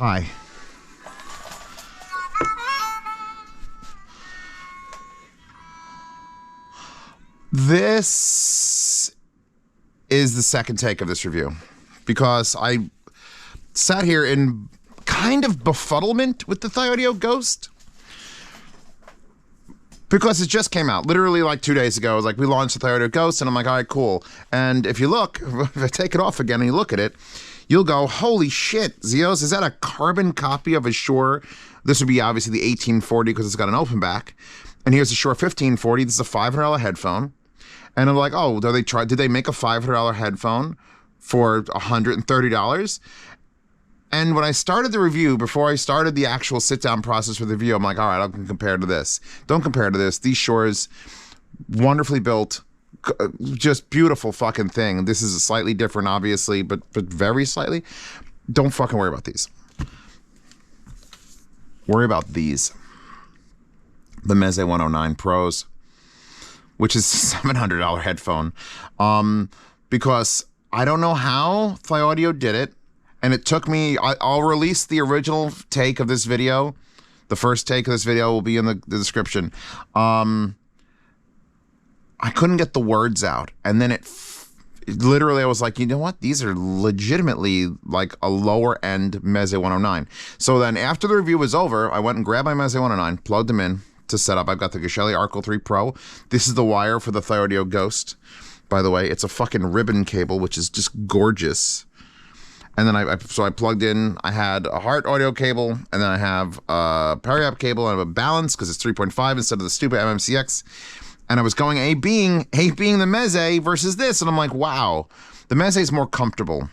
Hi. This is the second take of this review because I sat here in kind of befuddlement with the Thieaudio Ghost because it just came out literally like 2 days ago. It was like, we launched the Thieaudio Ghost, and I'm like, all right, cool. And if you look, if I take it off again and you look at it, you'll go, holy shit, Zeos, is that a carbon copy of a Shure? This would be obviously the 1840 because it's got an open back. And here's the Shure 1540. This is a $500 headphone. And I'm like, oh, did they make a $500 headphone for $130? And when I started the review, before I started the actual sit-down process for the review, I'm like, all right, I can compare to this. Don't compare to this. These Shures, wonderfully built, just beautiful fucking thing. This is slightly different, obviously, but very slightly. Don't fucking worry about these. Worry about these. The Meze 109 Pros, which is a $700 headphone. Because I don't know how Thieaudio did it. And it took me, I'll release the original take of this video. The first take of this video will be in the description. I couldn't get the words out. And then it literally, I was like, you know what? These are legitimately like a lower end Meze 109. So then after the review was over, I went and grabbed my Meze 109, plugged them in to set up. I've got the Shilling Arco 3 Pro. This is the wire for the Thieaudio Ghost. By the way, it's a fucking ribbon cable, which is just gorgeous. And then I plugged in, I had a Heart audio cable, and then I have a Periap cable, and I have a balance because it's 3.5 instead of the stupid MMCX. And I was going A-being the Meze versus this, and I'm like, wow, the Meze is more comfortable.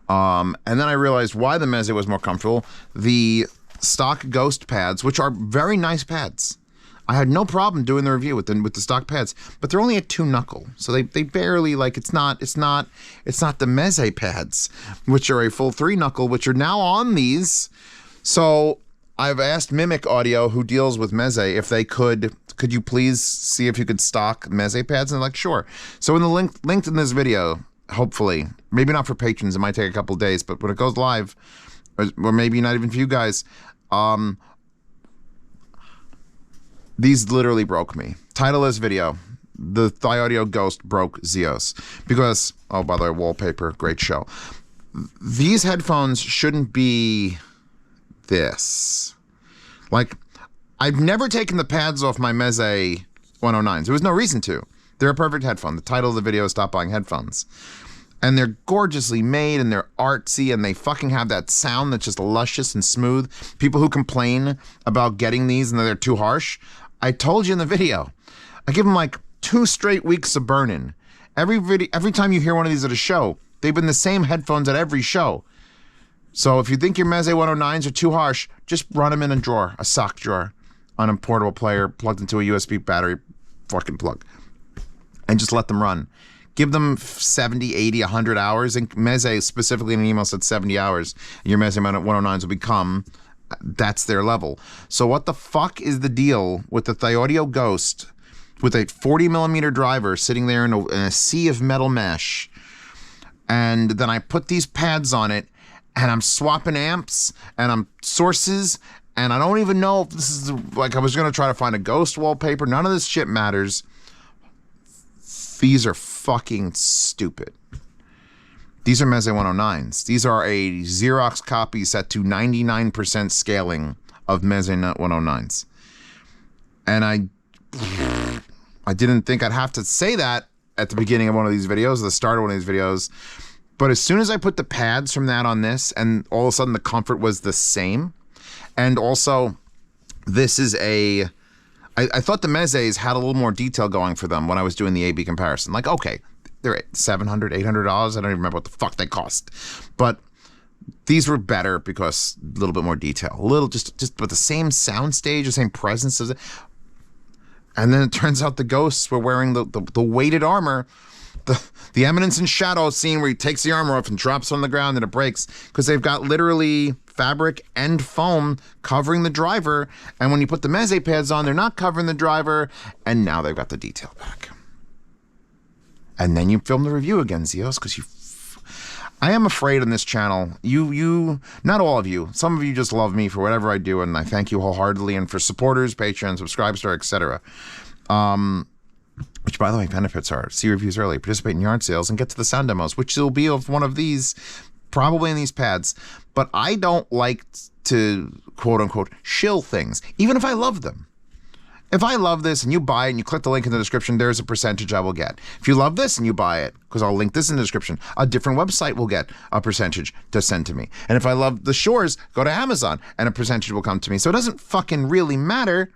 And then I realized why the Meze was more comfortable. The stock Ghost pads, which are very nice pads. I had no problem doing the review with the stock pads, but they're only a 2-knuckle, so they barely, like, it's not the Meze pads, which are a full 3-knuckle, which are now on these. So I've asked Mimic Audio, who deals with Meze, if they could you please see if you could stock Meze pads? And they're like, sure. So in the linked in this video, hopefully, maybe not for patrons, it might take a couple of days, but when it goes live, or maybe not even for you guys, these literally broke me. Title of this video, the Thieaudio Ghost broke Zeos. Because, oh, by the way, wallpaper, great show. These headphones shouldn't be this. Like, I've never taken the pads off my Meze 109s. There was no reason to. They're a perfect headphone. The title of the video is Stop Buying Headphones. And they're gorgeously made, and they're artsy, and they fucking have that sound that's just luscious and smooth. People who complain about getting these and that they're too harsh, I told you in the video, I give them like 2 straight weeks of burn-in. Every time you hear one of these at a show, they've been the same headphones at every show. So if you think your Meze 109s are too harsh, just run them in a drawer, a sock drawer, on a portable player plugged into a USB battery fucking plug, and just let them run. Give them 70, 80, 100 hours. And Meze specifically in an email said 70 hours. And your Meze 109s will become, that's their level. So what the fuck is the deal with the Thieaudio Ghost with a 40mm driver sitting there in a sea of metal mesh? And then I put these pads on it, and I'm swapping amps, and I'm sources, and I don't even know if this is, like, I was going to try to find a Ghost wallpaper. None of this shit matters. These are fucking stupid. These are Meze 109s. These are a Xerox copy set to 99% scaling of Meze 109s. And I didn't think I'd have to say that at the beginning of one of these videos, the start of one of these videos. But as soon as I put the pads from that on this, and all of a sudden the comfort was the same. And also, this is a... I thought the Mezes had a little more detail going for them when I was doing the A-B comparison. Like, okay, they're $700, $800. I don't even remember what the fuck they cost. But these were better because a little bit more detail. A little, just with the same sound stage, the same presence. And then it turns out the Ghosts were wearing the weighted armor. The Eminence in Shadow scene where he takes the armor off and drops on the ground and it breaks. Because they've got literally fabric and foam covering the driver, and when you put the Meze pads on, they're not covering the driver, and now they've got the detail back. And then you film the review again, Zeos, because I am afraid on this channel, not all of you, some of you just love me for whatever I do, and I thank you wholeheartedly, and for supporters, Patreon, Subscribestar, etc. Which, by the way, benefits are see reviews early, participate in yard sales, and get to the sound demos, which will be of one of these, probably in these pads. But I don't like to, quote-unquote, shill things, even if I love them. If I love this and you buy it and you click the link in the description, there's a percentage I will get. If you love this and you buy it, because I'll link this in the description, a different website will get a percentage to send to me. And if I love the shores, go to Amazon and a percentage will come to me. So it doesn't fucking really matter.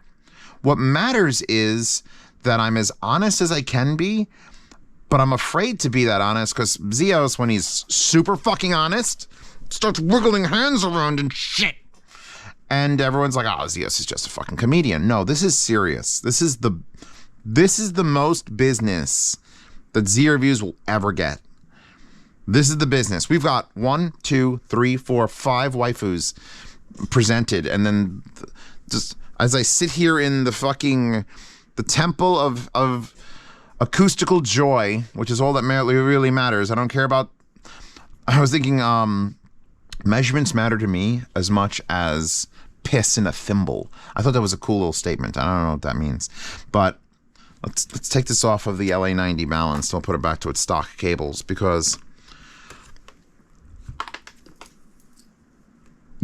What matters is that I'm as honest as I can be, but I'm afraid to be that honest because Zeos, when he's super fucking honest, starts wiggling hands around and shit. And everyone's like, oh, Zeos is just a fucking comedian. No, this is serious. This is the most business that Z Reviews will ever get. This is the business. We've got 1, 2, 3, 4, 5 waifus presented. And then just as I sit here in the temple of acoustical joy, which is all that really matters. I don't care about, I was thinking measurements matter to me as much as piss in a thimble. I thought that was a cool little statement. I don't know what that means. But let's take this off of the LA90 balance. I'll put it back to its stock cables because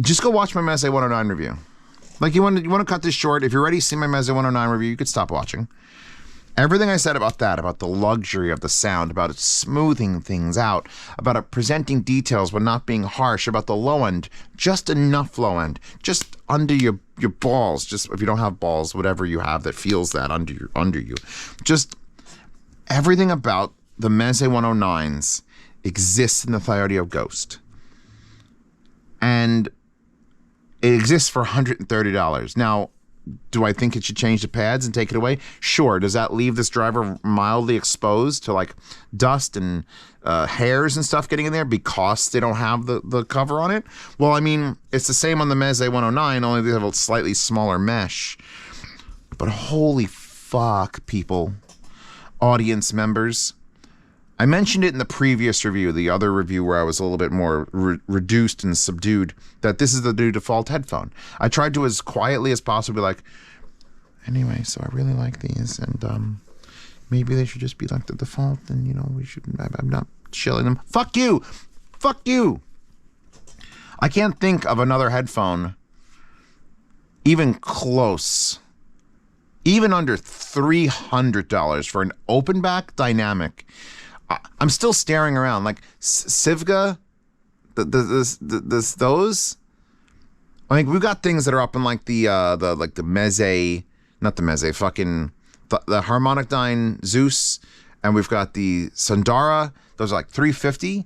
just go watch my Meze 109 review. Like you want to cut this short. If you're ready to see my Meze 109 review, you could stop watching. Everything I said about that, about the luxury of the sound, about it smoothing things out, about it presenting details but not being harsh, about the low end, just enough low end, just under your balls, just if you don't have balls, whatever you have that feels that under you. Just everything about the Meze 109s exists in the Thieaudio Ghost. And it exists for $130. Now, do I think it should change the pads and take it away? Sure. Does that leave this driver mildly exposed to like dust and hairs and stuff getting in there because they don't have the cover on it? Well, I mean, it's the same on the Meze 109, only they have a slightly smaller mesh. But holy fuck, people, audience members. I mentioned it in the previous review, the other review where I was a little bit more reduced and subdued, that this is the new default headphone. I tried to, as quietly as possible, be like, anyway, so I really like these, and maybe they should just be like the default, and, you know, we should, I'm not shilling them. Fuck you! Fuck you! I can't think of another headphone even close, even under $300 for an open back dynamic. I'm still staring around like Sivga, those. I mean, we've got things that are up in like the Meze, not the Meze, fucking the Harmonic Dyne Zeus, and we've got the Sundara. Those are like $350.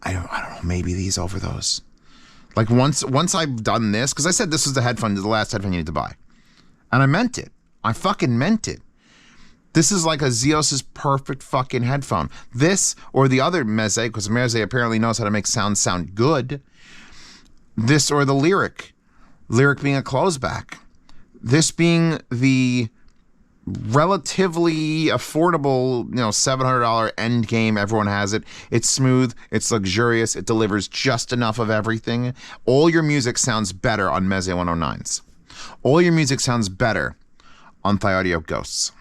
I don't know. Maybe these over those. Like once I've done this, because I said this was the last headphone you need to buy, and I meant it. I fucking meant it. This is like a Zeos' perfect fucking headphone. This or the other Meze, because Meze apparently knows how to make sound good. This or the Lyric. Lyric being a closeback. This being the relatively affordable, $700 end game. Everyone has it. It's smooth. It's luxurious. It delivers just enough of everything. All your music sounds better on Meze 109s. All your music sounds better on Thieaudio Ghosts.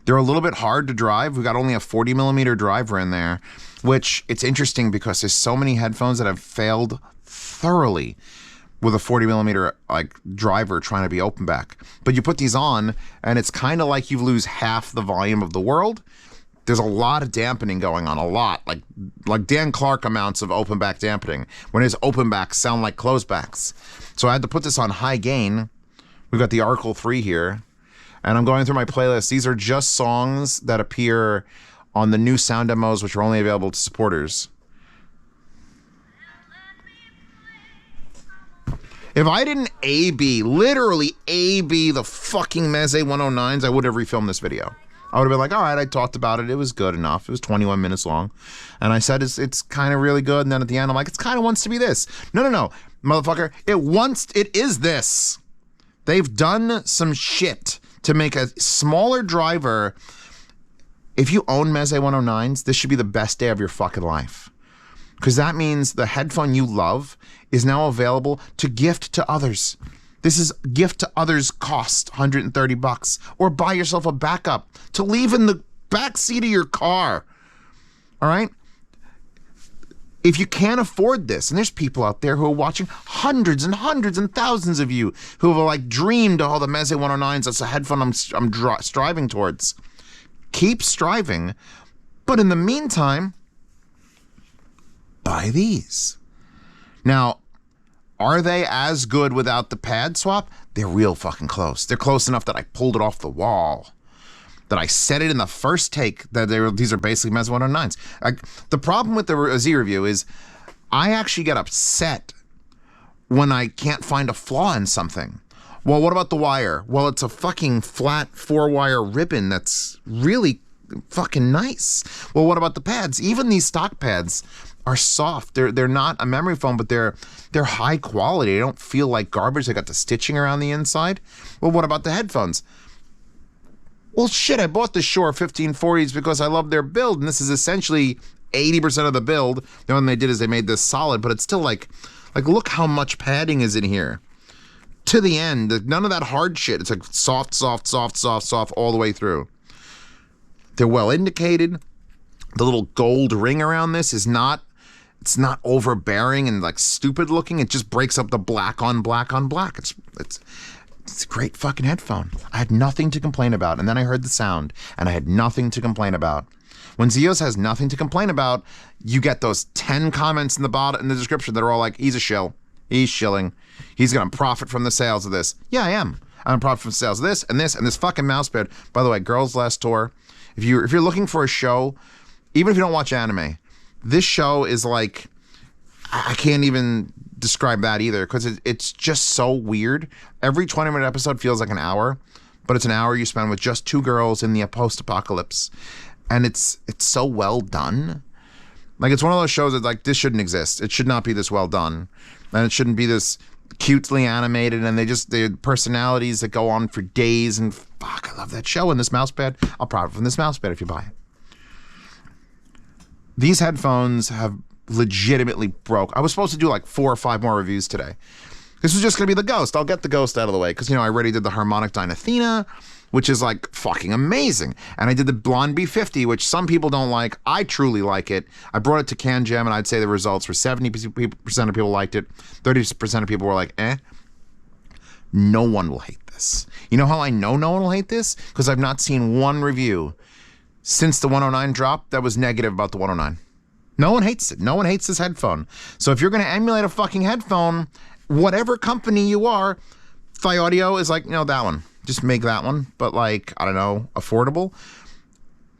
They're a little bit hard to drive. We've got only a 40mm driver in there, which it's interesting because there's so many headphones that have failed thoroughly with a 40mm like driver trying to be open back. But you put these on and it's kind of like you lose half the volume of the world. There's a lot of dampening going on, a lot, like Dan Clark amounts of open back dampening when his open backs sound like closed backs. So I had to put this on high gain. We've got the Arcle 3 here. And I'm going through my playlist. These are just songs that appear on the new sound demos, which are only available to supporters. If I didn't literally A-B the fucking Meze 109s, I would have refilmed this video. I would have been like, all right, I talked about it. It was good enough. It was 21 minutes long. And I said, it's kind of really good. And then at the end, I'm like, it kind of wants to be this. No, motherfucker. It is this. They've done some shit to make a smaller driver If you own Meze 109s, this should be the best day of your fucking life. Because that means the headphone you love is now available to gift to others. This is gift to others cost $130, or buy yourself a backup to leave in the back seat of your car. All right? If you can't afford this, and there's people out there who are watching, hundreds and hundreds and thousands of you who have like dreamed, oh, the Meze 109s, that's a headphone I'm striving towards. Keep striving, but in the meantime, buy these. Now, are they as good without the pad swap? They're real fucking close. They're close enough that I pulled it off the wall. That I said it in the first take that these are basically Meze 109s. The problem with the Z review is I actually get upset when I can't find a flaw in something. Well, what about the wire? Well, it's a fucking flat 4-wire ribbon that's really fucking nice. Well, what about the pads? Even these stock pads are soft. They're not a memory foam, but they're high quality. They don't feel like garbage. They got the stitching around the inside. Well, what about the headphones? Well, shit, I bought the Shure 1540s because I love their build, and this is essentially 80% of the build. The only thing they did is they made this solid, but it's still like look how much padding is in here. To the end, none of that hard shit. It's like soft, soft, soft, soft, soft all the way through. They're well indicated. The little gold ring around this is not, it's not overbearing and like stupid looking. It just breaks up the black on black on black. It's a great fucking headphone. I had nothing to complain about. And then I heard the sound and I had nothing to complain about. When Zeos has nothing to complain about, you get those 10 comments in the bottom in the description that are all like, he's a shill. He's shilling. He's going to profit from the sales of this. Yeah, I am. I'm going to profit from the sales of this and this fucking mousepad. By the way, Girls Last Tour. If you're looking for a show, even if you don't watch anime, this show is like, I can't even describe that either because it's just so weird. Every 20-minute episode feels like an hour, but it's an hour you spend with just two girls in the post-apocalypse. And it's so well done. Like, it's one of those shows that, like, this shouldn't exist. It should not be this well done. And it shouldn't be this cutely animated. And they're personalities that go on for days. And fuck, I love that show. And this mousepad, I'll profit from this mousepad if you buy it. These headphones have legitimately broke. I was supposed to do like 4 or 5 more reviews today. This was just going to be the Ghost. I'll get the Ghost out of the way because, you know, I already did the Harmonic Dynathena, which is like fucking amazing. And I did the Blonde B50, which some people don't like. I truly like it. I brought it to CanGem and I'd say the results were 70% of people liked it. 30% of people were like, eh. No one will hate this. You know how I know no one will hate this? Because I've not seen one review since the 109 drop that was negative about the 109. No one hates it. No one hates this headphone. So if you're going to emulate a fucking headphone, whatever company you are, Thieaudio is like, you know, that one. Just make that one, but like, I don't know, affordable.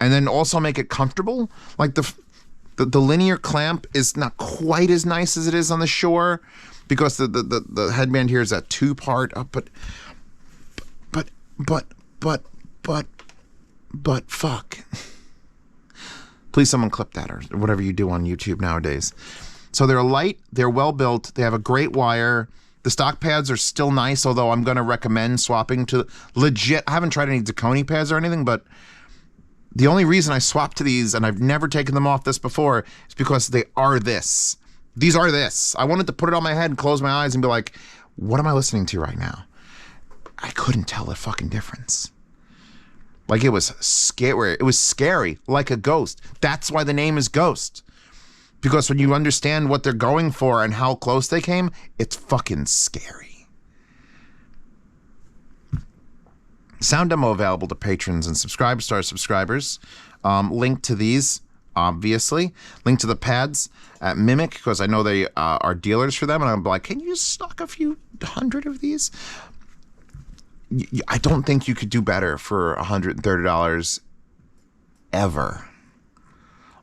And then also make it comfortable. Like the linear clamp is not quite as nice as it is on the Shure because the headband here is that 2-part, but fuck. Please someone clip that or whatever you do on YouTube nowadays. So they're light, they're well built, they have a great wire. The stock pads are still nice, although I'm going to recommend swapping to legit. I haven't tried any Dakoni pads or anything, but the only reason I swapped to these, and I've never taken them off this before, is because they are this. These are this. I wanted to put it on my head and close my eyes and be like, what am I listening to right now? I couldn't tell the fucking difference. Like, it was scary. It was scary, like a ghost. That's why the name is Ghost. Because when you understand what they're going for and how close they came, it's fucking scary. Sound demo available to patrons and subscribers. Link to these, obviously. Link to the pads at Mimic, because I know they are dealers for them. And I'm like, can you stock a few hundred of these? I don't think you could do better for $130 ever.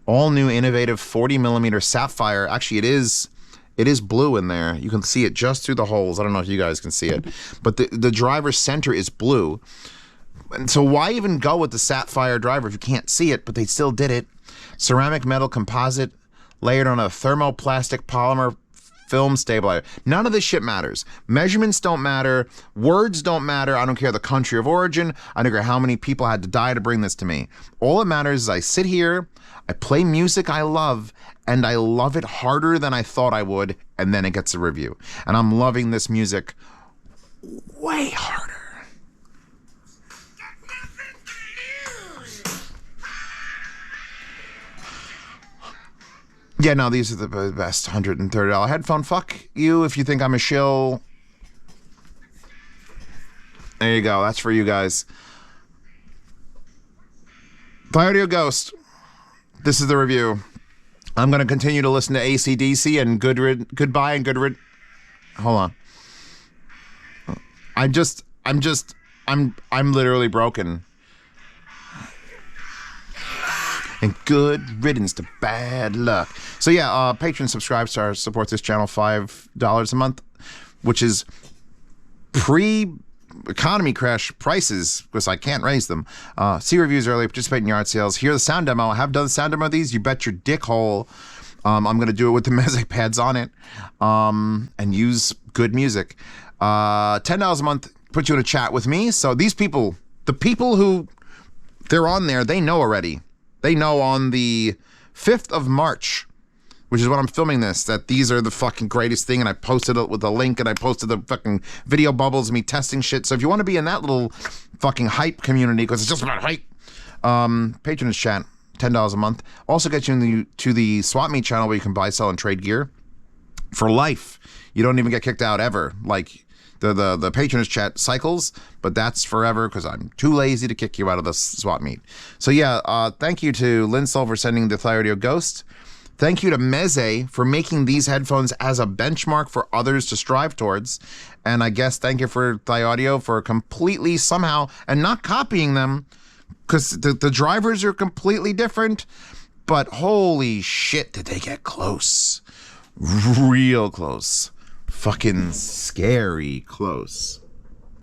All new innovative 40mm sapphire. Actually, it is blue in there. You can see it just through the holes. I don't know if you guys can see it, but the driver's center is blue. And so why even go with the sapphire driver if you can't see it? But they still did it. Ceramic metal composite layered on a thermoplastic polymer film stabilizer. None of this shit matters. Measurements don't matter. Words don't matter. I don't care the country of origin. I don't care how many people had to die to bring this to me. All that matters is I sit here, I play music I love, and I love it harder than I thought I would, and then it gets a review. And I'm loving this music way harder. Yeah, no, these are the best $130 headphone. Fuck you if you think I'm a shill. There you go. That's for you guys. Thieaudio Ghost. This is the review. I'm going to continue to listen to AC/DC and goodbye and hold on. I'm literally broken. And good riddance to bad luck. So yeah, Patreon subscribe support this channel $5 a month, which is pre-economy crash prices because I can't raise them. See reviews early, participate in yard sales, hear the sound demo. I have done the sound demo of these. You bet your dick hole. I'm going to do it with the Meze pads on it and use good music. $10 a month puts you in a chat with me. So these people, the people who they're on there, they know already. They know on the 5th of March, which is when I'm filming this, that these are the fucking greatest thing, and I posted it with the link, and I posted the fucking video bubbles of me testing shit. So if you want to be in that little fucking hype community, because it's just about hype, patronage chat, $10 a month. Also gets you to the Swap Meet channel where you can buy, sell, and trade gear for life. You don't even get kicked out ever. Like, the patronage chat cycles, but that's forever because I'm too lazy to kick you out of the Swap Meet. So yeah, thank you to Linsol for sending the Thieaudio Ghost. Thank you to Meze for making these headphones as a benchmark for others to strive towards. And I guess thank you for Thieaudio for completely somehow, and not copying them, because the drivers are completely different, but holy shit, did they get close. Real close. Fucking scary close.